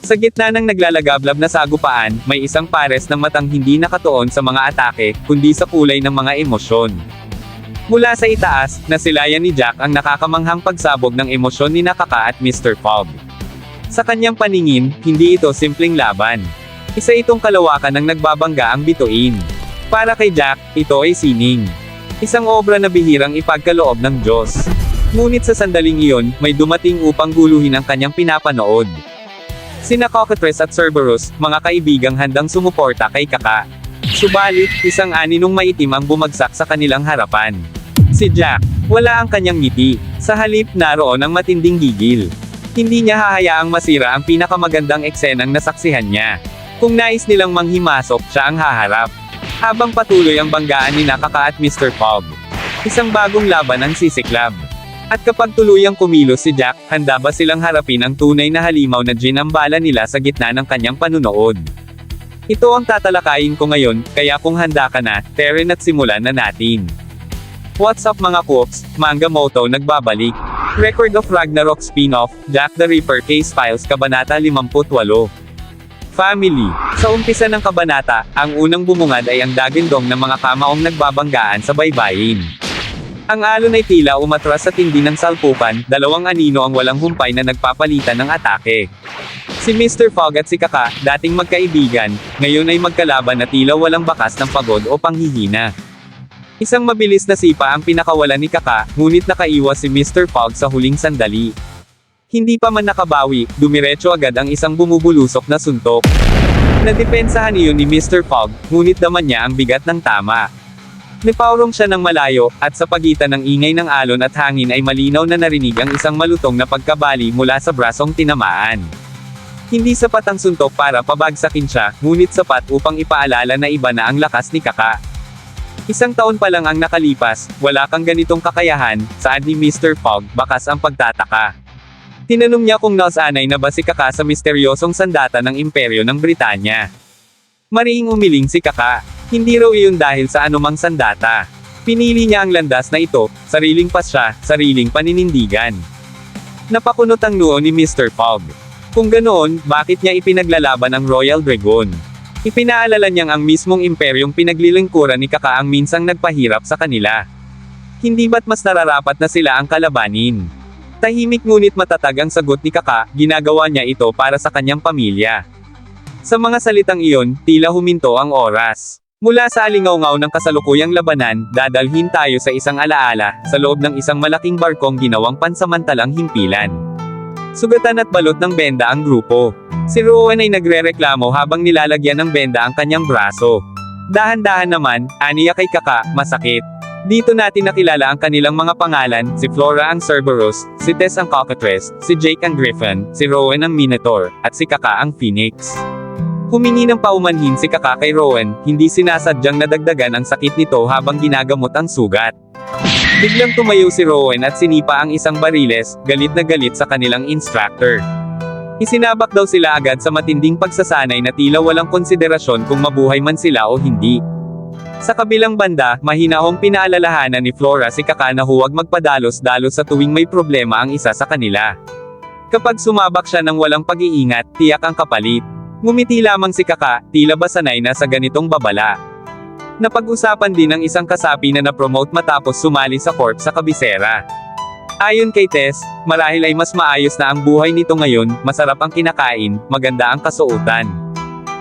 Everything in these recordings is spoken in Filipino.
Sa gitna ng naglalagablab na sagupaan, may isang pares ng matang hindi nakatuon sa mga atake, kundi sa kulay ng mga emosyon. Mula sa itaas, nasilayan ni Jack ang nakakamanghang pagsabog ng emosyon ni Kaka at Mr. Fogg. Sa kanyang paningin, hindi ito simpleng laban. Isa itong kalawakan ng nagbabangga ang bituin. Para kay Jack, ito ay sining. Isang obra na bihirang ipagkaloob ng Diyos. Ngunit sa sandaling iyon, may dumating upang guluhin ang kanyang pinapanood. Sina Cockatrice at Cerberus, mga kaibigang handang sumuporta kay Kaka. Subalit, isang aninong maitim ang bumagsak sa kanilang harapan. Si Jack, wala ang kanyang ngiti. Sa halip, naroon ang matinding gigil. Hindi niya hahayaang masira ang pinakamagandang eksenang nasaksihan niya. Kung nais nilang manghimasok, siya ang haharap. Habang patuloy ang banggaan ni Kaka at Mr. Fogg. Isang bagong laban ang sisiklab. At kapag tuluyang kumilos si Jack, handa ba silang harapin ang tunay na halimaw na ginambala nila sa gitna ng kanyang panunood? Ito ang tatalakayin ko ngayon, kaya kung handa ka na, Terren at simulan na natin. What's up mga Coops, Manga Moto nagbabalik. Record of Ragnarok spin-off, Jack the Ripper Case Files Kabanata 58. Family. Sa umpisa ng kabanata, ang unang bumungad ay ang dagindong ng mga kamaong nagbabanggaan sa baybayin. Ang alon ay tila umatras sa tindi ng salpukan, dalawang anino ang walang humpay na nagpapalitan ng atake. Si Mr. Fogg at si Kaka, dating magkaibigan, ngayon ay magkalaban na tila walang bakas ng pagod o panghihina. Isang mabilis na sipa ang pinakawalan ni Kaka, ngunit nakaiwas si Mr. Fogg sa huling sandali. Hindi pa man nakabawi, dumiretso agad ang isang bumubulusok na suntok. Nadepensahan iyon ni Mr. Fogg, ngunit daman niya ang bigat ng tama. Nipaurong siya ng malayo, at sa pagitan ng ingay ng alon at hangin ay malinaw na narinig ang isang malutong na pagkabali mula sa brasong tinamaan. Hindi sapat ang suntok para pabagsakin siya, ngunit sapat upang ipaalala na iba na ang lakas ni Kaka. Isang taon pa lang ang nakalipas, wala kang ganitong kakayahan, saad ni Mr. Fogg, bakas ang pagtataka. Tinanong niya kung nasanay na ba si Kaka sa misteryosong sandata ng Imperyo ng Britanya. Mariing umiling si Kaka. Hindi raw iyon dahil sa anumang sandata. Pinili niya ang landas na ito, sariling pasya, sariling paninindigan. Napakunot ang noo ni Mr. Fogg. Kung ganoon, bakit niya ipinaglalaban ang Royal Dragon? Ipinaalala niyang ang mismong imperyong pinaglilingkuran ni Kaka ang minsang nagpahirap sa kanila. Hindi ba't mas nararapat na sila ang kalabanin? Tahimik ngunit matatag ang sagot ni Kaka, ginagawa niya ito para sa kanyang pamilya. Sa mga salitang iyon, tila huminto ang oras. Mula sa alingaw-ngaw ng kasalukuyang labanan, dadalhin tayo sa isang alaala, sa loob ng isang malaking barkong ginawang pansamantalang himpilan. Sugatan at balot ng benda ang grupo. Si Rowan ay nagrereklamo habang nilalagyan ng benda ang kanyang braso. Dahan-dahan naman, aniya kay Kaka, masakit. Dito natin nakilala ang kanilang mga pangalan, si Flora ang Cerberus, si Tess ang Cockatrice, si Jake ang Griffin, si Rowan ang Minotaur, at si Kaka ang Phoenix. Humingi ng paumanhin si Kaka kay Rowan, hindi sinasadyang nadagdagan ang sakit nito habang ginagamot ang sugat. Biglang tumayo si Rowan at sinipa ang isang bariles, galit na galit sa kanilang instructor. Isinabak daw sila agad sa matinding pagsasanay na tila walang konsiderasyon kung mabuhay man sila o hindi. Sa kabilang banda, mahinahong pinaalalahanan ni Flora si Kaka na huwag magpadalos-dalos sa tuwing may problema ang isa sa kanila. Kapag sumabak siya ng walang pag-iingat, tiyak ang kapalit. Ngumiti lamang si Kaka, tila ba sanay na sa ganitong babala. Napag-usapan din ng isang kasapi na na-promote matapos sumali sa corps sa kabisera. Ayon kay Tess, marahil ay mas maayos na ang buhay nito ngayon, masarap ang kinakain, maganda ang kasuotan.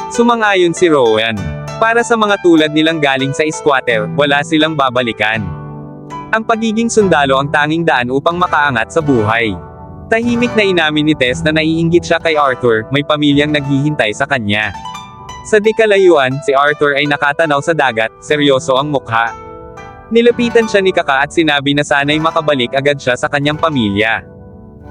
Sumang-ayon si Rowan. Para sa mga tulad nilang galing sa squatter, wala silang babalikan. Ang pagiging sundalo ang tanging daan upang makaangat sa buhay. Tahimik na inamin ni Tess na naiinggit siya kay Arthur, may pamilyang naghihintay sa kanya. Sa di kalayuan, si Arthur ay nakatanaw sa dagat, seryoso ang mukha. Nilapitan siya ni Kaka at sinabi na sana'y makabalik agad siya sa kanyang pamilya.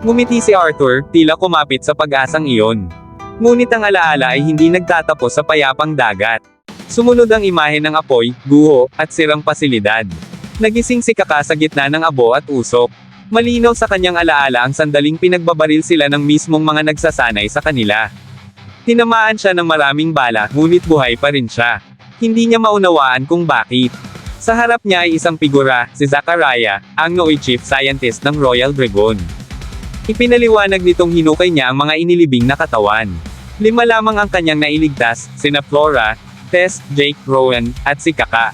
Ngumiti si Arthur, tila kumapit sa pag-asang iyon. Ngunit ang alaala ay hindi nagtatapos sa payapang dagat. Sumunod ang imahe ng apoy, guho, at sirang pasilidad. Nagising si Kaka sa gitna ng abo at usok. Malinaw sa kanyang alaala ang sandaling pinagbabaril sila ng mismong mga nagsasanay sa kanila. Tinamaan siya ng maraming bala, ngunit buhay pa rin siya. Hindi niya maunawaan kung bakit. Sa harap niya ay isang figura, si Zachariah, ang nooy chief scientist ng Royal Dragon. Ipinaliwanag nitong hinukay niya ang mga inilibing na katawan. 5 lamang ang kanyang nailigtas, sina Flora, Tess, Jake, Rowan, at si Kaka.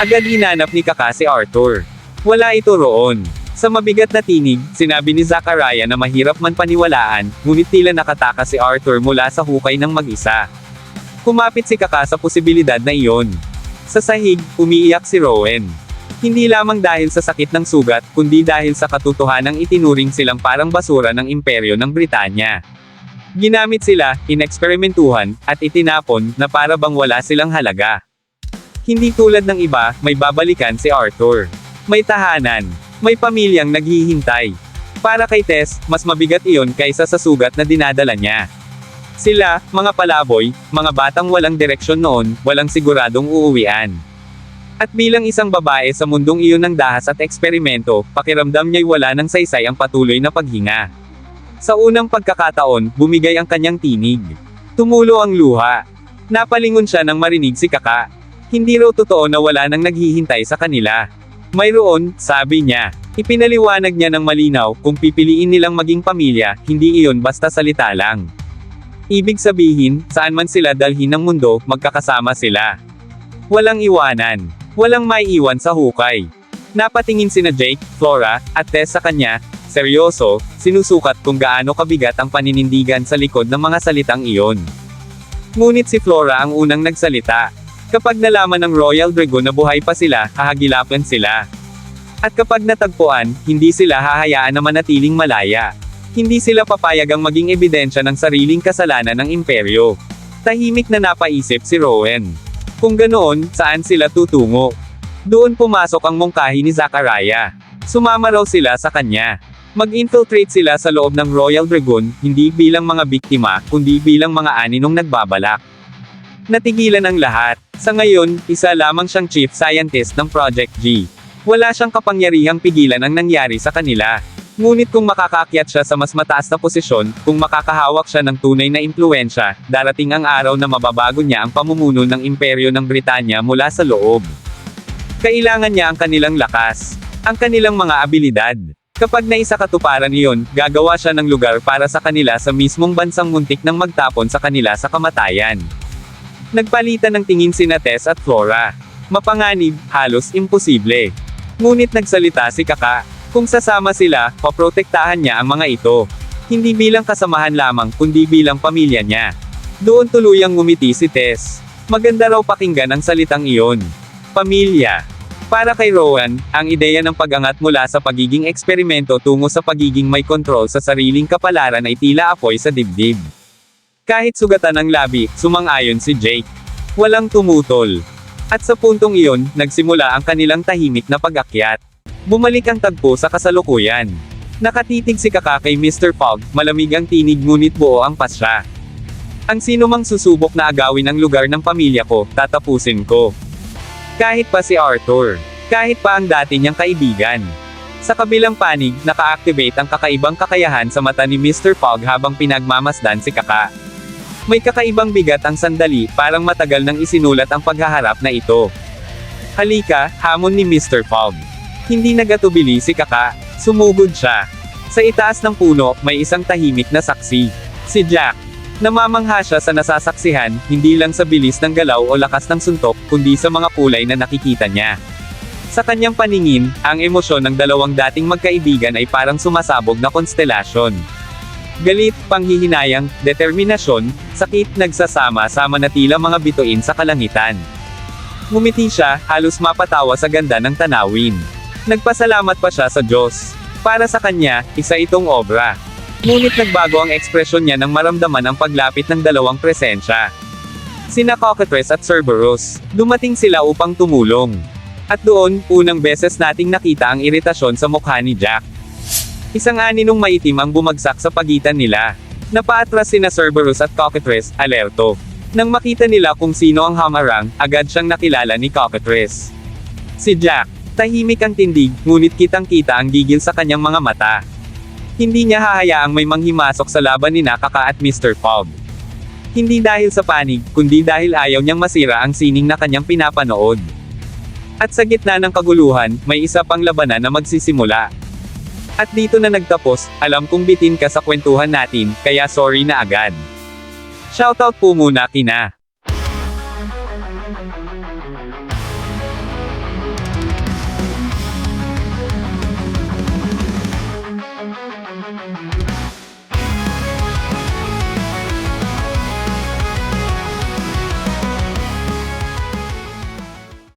Agad hinanap ni Kaka si Arthur. Wala ito roon. Sa mabigat na tinig, sinabi ni Zachariah na mahirap man paniwalaan, ngunit tila nakataka si Arthur mula sa hukay ng mag-isa. Kumapit si Kaka sa posibilidad na iyon. Sa sahig, umiiyak si Rowan. Hindi lamang dahil sa sakit ng sugat, kundi dahil sa katotohanang itinuring silang parang basura ng imperyo ng Britanya. Ginamit sila, ineksperimentuhan, at itinapon, na para bang wala silang halaga. Hindi tulad ng iba, may babalikan si Arthur. May tahanan. May pamilyang naghihintay. Para kay Tess, mas mabigat iyon kaysa sa sugat na dinadala niya. Sila, mga palaboy, mga batang walang direksyon noon, walang siguradong uuwian. At bilang isang babae sa mundong iyon ng dahas at eksperimento, pakiramdam niya'y wala ng saysay ang patuloy na paghinga. Sa unang pagkakataon, bumigay ang kanyang tinig. Tumulo ang luha. Napalingon siya nang marinig si Kaka. Hindi raw totoo na wala nang naghihintay sa kanila. Mayroon, sabi niya. Ipinaliwanag niya ng malinaw, kung pipiliin nilang maging pamilya, hindi iyon basta salita lang. Ibig sabihin, saan man sila dalhin ng mundo, magkakasama sila. Walang iwanan. Walang maiiwan sa hukay. Napatingin sina Jake, Flora, at Tess sa kanya, seryoso, sinusukat kung gaano kabigat ang paninindigan sa likod ng mga salitang iyon. Ngunit si Flora ang unang nagsalita. Kapag nalaman ng Royal Dragon na buhay pa sila, hahagilapan sila. At kapag natagpuan, hindi sila hahayaan na manatiling malaya. Hindi sila papayagang maging ebidensya ng sariling kasalanan ng imperyo. Tahimik na napaisip si Rowan. Kung ganoon, saan sila tutungo? Doon pumasok ang mungkahi ni Zachariah. Sumama raw sila sa kanya. Mag-infiltrate sila sa loob ng Royal Dragon, hindi bilang mga biktima, kundi bilang mga aninong nagbabalak. Natigilan ang lahat. Sa ngayon, isa lamang siyang chief scientist ng Project G. Wala siyang kapangyarihang pigilan ang nangyari sa kanila. Ngunit kung makakaakyat siya sa mas mataas na posisyon, kung makakahawak siya ng tunay na impluwensya, darating ang araw na mababago niya ang pamumuno ng imperyo ng Britanya mula sa loob. Kailangan niya ang kanilang lakas, ang kanilang mga abilidad. Kapag naisakatuparan iyon, gagawa siya ng lugar para sa kanila sa mismong bansang muntik nang magtapon sa kanila sa kamatayan. Nagpalitan ng tingin sina Tess at Flora. Mapanganib, halos imposible. Ngunit nagsalita si Kaka. Kung sasama sila, paprotektahan niya ang mga ito. Hindi bilang kasamahan lamang, kundi bilang pamilya niya. Doon tuluyang ngumiti si Tess. Maganda raw pakinggan ang salitang iyon. Pamilya. Para kay Rowan, ang ideya ng pag-angat mula sa pagiging eksperimento tungo sa pagiging may kontrol sa sariling kapalaran ay tila apoy sa dibdib. Kahit sugatan ng labi, sumang-ayon si Jake. Walang tumutol. At sa puntong iyon, nagsimula ang kanilang tahimik na pag-akyat. Bumalik ang tagpo sa kasalukuyan. Nakatitig si Kaka kay Mr. Fogg, malamig ang tinig ngunit buo ang pasya. Ang sino mang susubok na agawin ang lugar ng pamilya ko, tatapusin ko. Kahit pa si Arthur. Kahit pa ang dati niyang kaibigan. Sa kabilang panig, naka-activate ang kakaibang kakayahan sa mata ni Mr. Fogg habang pinagmamasdan si Kaka. May kakaibang bigat ang sandali, parang matagal nang isinulat ang paghaharap na ito. Halika, hamon ni Mr. Fogg. Hindi nagatubili si Kaka. Sumugod siya. Sa itaas ng puno, may isang tahimik na saksi. Si Jack. Namamangha siya sa nasasaksihan, hindi lang sa bilis ng galaw o lakas ng suntok, kundi sa mga kulay na nakikita niya. Sa kanyang paningin, ang emosyon ng dalawang dating magkaibigan ay parang sumasabog na konstelasyon. Galit, panghihinayang, determinasyon, sakit nagsasama-sama na tila mga bituin sa kalangitan. Ngumiti siya, halos mapatawa sa ganda ng tanawin. Nagpasalamat pa siya sa Diyos. Para sa kanya, isa itong obra. Ngunit nagbago ang ekspresyon niya nang maramdaman ang paglapit ng dalawang presensya. Sina Cockatrice at Cerberus. Dumating sila upang tumulong. At doon, unang beses nating nakita ang iritasyon sa mukha ni Jack. Isang aninong maitim ang bumagsak sa pagitan nila. Napaatras sina Cerberus at Cockatrice, alerto. Nang makita nila kung sino ang hamarang, agad siyang nakilala ni Cockatrice. Si Jack. Tahimik ang tindig, ngunit kitang-kita ang gigil sa kanyang mga mata. Hindi niya hahayaang may manghimasok sa laban ni Kaka at Mr. Fogg. Hindi dahil sa panig, kundi dahil ayaw niyang masira ang sining na kanyang pinapanood. At sa gitna ng kaguluhan, may isa pang labanan na magsisimula. At dito na nagtapos, alam kong bitin ka sa kwentuhan natin, kaya sorry na agad. Shoutout po muna kina